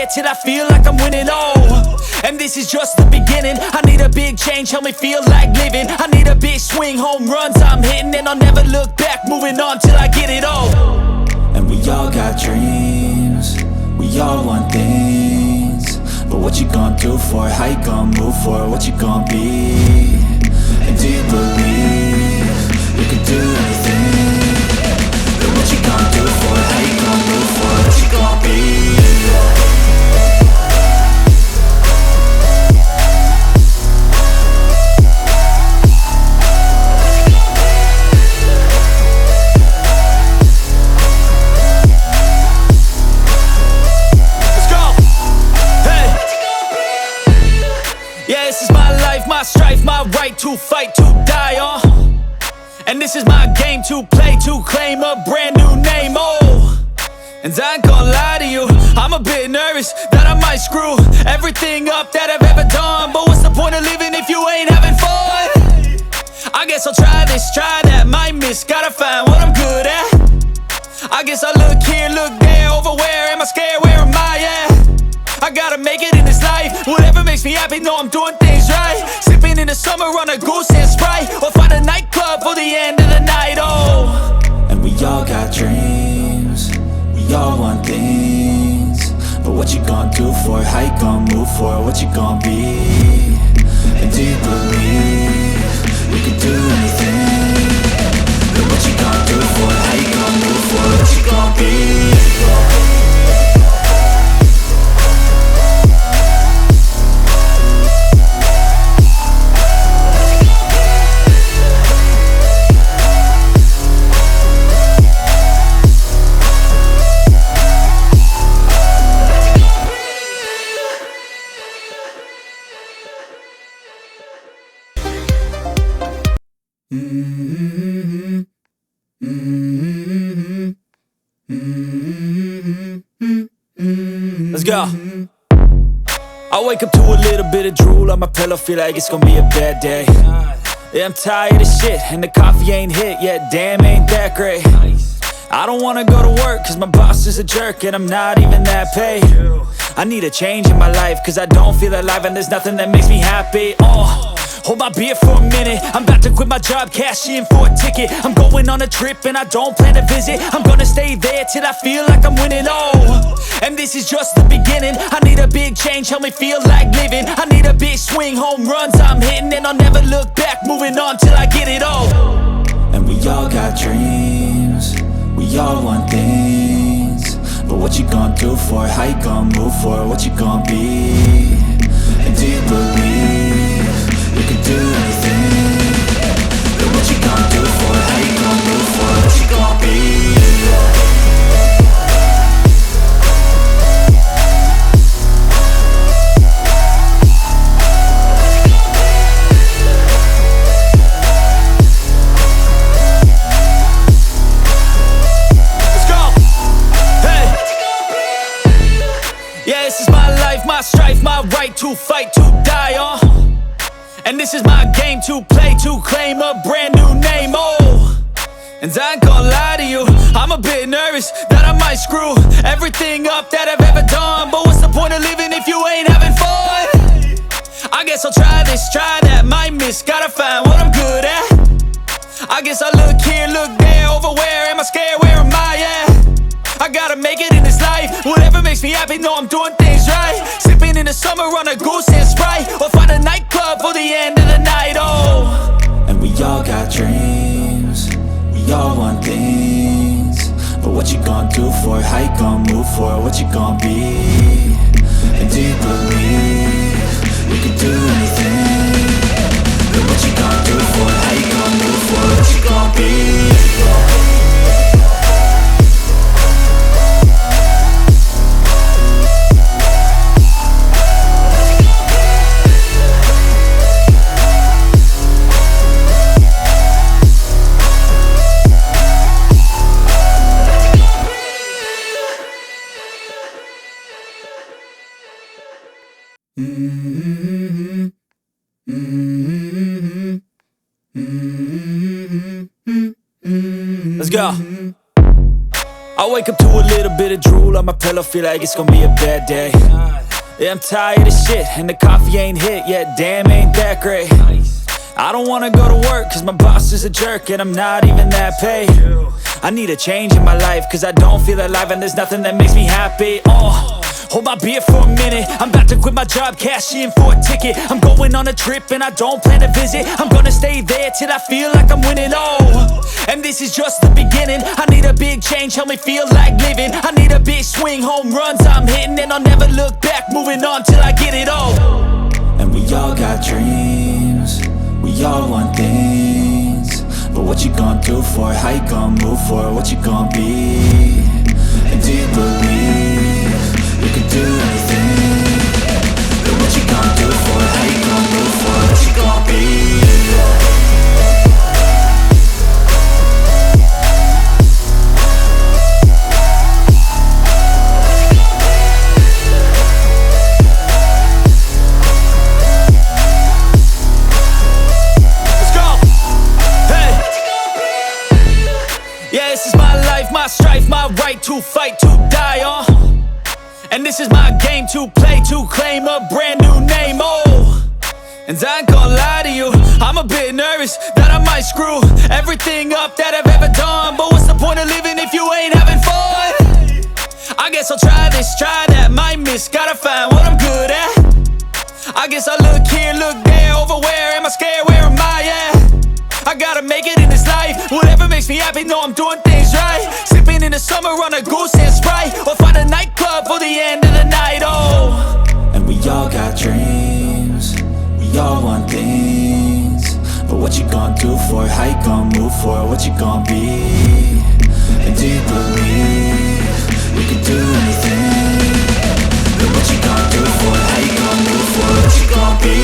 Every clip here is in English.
there till I feel like I'm winning, oh. And this is just the beginning. I need a big change, help me feel like living. I need a big swing, home runs I'm hitting, and I'll never look back, moving on till I get it all. And we all got dreams, we all want things, but what you gonna do for it? How you gonna move for it? What you gonna be? And do you believe you can do anything? But what you gonna do for it? How you gonna move for it? What you gonna be? My strife, my right to fight, to die on. And this is my game to play, to claim a brand new name, oh. And I ain't gonna lie to you, I'm a bit nervous that I might screw everything up that I've ever done. But what's the point of living if you ain't having fun? I guess I'll try this, try that, might miss, gotta find what I'm good at. I guess I'll look here, look there, over where am I scared, where am I at? I gotta make it in this life. Whatever makes me happy, know I'm doing things right. Sipping in the summer on a goose and Sprite, or find a nightclub for the end of the night, oh. And we all got dreams, we all want things, but what you gonna do for it? How you gonna move for it? What you gonna be? And do you believe you can do anything? But what you gonna do for it? How you gonna move for it? What you gonna be? Let's go. I wake up to a little bit of drool on my pillow, feel like it's gonna be a bad day. Yeah, I'm tired of shit, and the coffee ain't hit yet, damn, ain't that great. I don't wanna go to work, cause my boss is a jerk, and I'm not even that paid. I need a change in my life, cause I don't feel alive, and there's nothing that makes me happy. Hold my beer for a minute, I'm about to quit my job, cash in for a ticket. I'm going on a trip and I don't plan to visit, I'm gonna stay there till I feel like I'm winning, oh. And this is just the beginning, I need a big change, help me feel like living. I need a big swing, home runs I'm hitting, and I'll never look back, moving on till I get it all. And we all got dreams, we all want things, but what you gonna do for it? How you gonna move for it? What you gonna be? And do you believe you can do anything? But what you gonna do for it? How you gonna move for it? What you gonna be? My strife, my right to fight, to die on. And this is my game to play, to claim a brand new name, oh. And I ain't gonna lie to you, I'm a bit nervous that I might screw everything up that I've ever done. But what's the point of living if you ain't having fun? I guess I'll try this, try that, might miss, gotta find what I'm good at. I guess I'll look here, look there, over where am I scared, where am I at? I gotta make it in this life. Whatever makes me happy, know I'm doing things right. Sipping in the summer on a goose and Sprite, or find a nightclub for the end of the night, oh. And we all got dreams, we all want things, but what you gonna do for it? How you gonna move for it? What you gonna be? And do you believe you can do anything? But what you gonna do for it? How you gonna move for it? What you gonna be? Let's go. I wake wake up to a little bit of drool on my pillow, feel like it's gonna be a bad day. Yeah, I'm tired of shit, and the coffee ain't hit yet, damn, ain't that great. I don't wanna go to work, cause my boss is a jerk, and I'm not even that paid. I need a change in my life, cause I don't feel alive, and there's nothing that makes me happy. Hold my beer for a minute, I'm about to quit my job, cash in for a ticket. I'm going on a trip and I don't plan to visit. I'm gonna stay there till I feel like I'm winning, and this is just the beginning. I need a big change, help me feel like living. I need a big swing, home runs I'm hitting, and I'll never look back, moving on till I get it all. And we all got dreams, we all want things, but what you gonna do for it? How you gonna move for it? What you gonna be? And do you believe you can do anything? But what you gonna do for it? How you gonna move for it? What you gonna be? My strife, my right to fight, to die on. And this is my game to play, to claim a brand new name, And I ain't gonna lie to you, I'm a bit nervous that I might screw everything up that I've ever done. But what's the point of living if you ain't having fun? I guess I'll try this, try that, might miss, gotta find what I'm good at. I guess I look here, look there, over where am I scared, where am I at? I gotta make it in this life, whatever makes me happy, know I'm doing things right. Sipping in the summer on a goose and Sprite, or find a nightclub for the end of the night, And we all got dreams, we all want things, but what you gonna do for it? How you gonna move for it? What you gonna be? And do you believe you can do anything? But what you gonna do for it? How you gonna move for it? What you gonna be?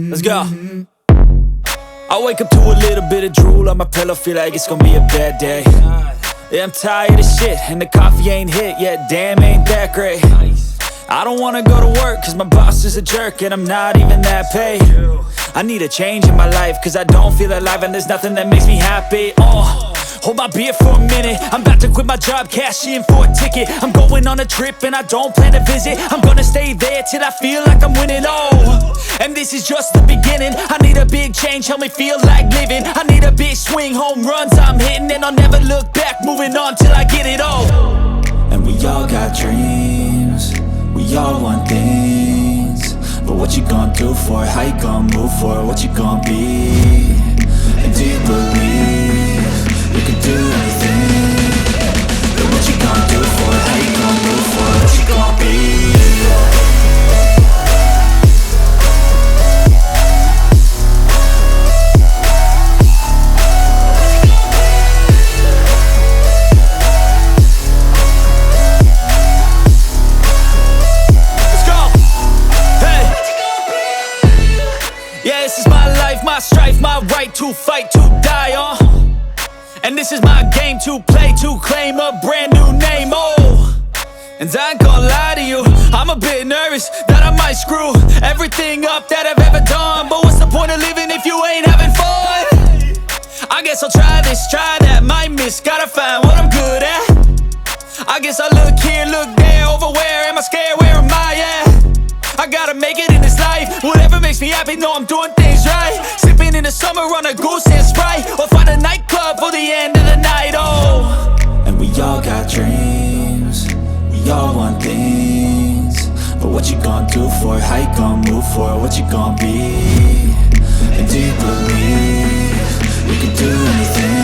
Let's go. I wake up to a little bit of drool on my pillow, feel like it's gonna be a bad day. Yeah, I'm tired of shit, and the coffee ain't hit yet, damn, ain't that great. I don't wanna go to work, cause my boss is a jerk, and I'm not even that paid. I need a change in my life, cause I don't feel alive, and there's nothing that makes me happy. Hold my beer for a minute, I'm about to quit my job, cash in for a ticket. I'm going on a trip and I don't plan to visit. I'm gonna stay there till I feel like I'm winning, and this is just the beginning. I need a big change, help me feel like living. I need a big swing, home runs I'm hitting, and I'll never look back, moving on till I get it all. And we all got dreams, we all want things, but what you gonna do for it? How you gonna move for it? What you gonna be? And do you believe you can do anything? But what you gonna do for it? How you gonna move for it? What you gonna be? Yeah, this is my life, my strife, my right to fight, to die on. And this is my game to play, to claim a brand new name, And I ain't gonna lie to you, I'm a bit nervous that I might screw everything up that I've ever done. But what's the point of living if you ain't having fun? I guess I'll try this, try that, might miss, gotta find what I'm good at. I guess I look here, look there, over where am I scared, where am I at? I gotta make it in this life, whatever makes me happy, know I'm doing things right. Sipping in the summer on a goose and Sprite, or find a nightclub for the end of the night, And we all got dreams, we all want things, but what you gonna do for it? How you gonna move for it? What you gonna be? And do you believe you can do anything?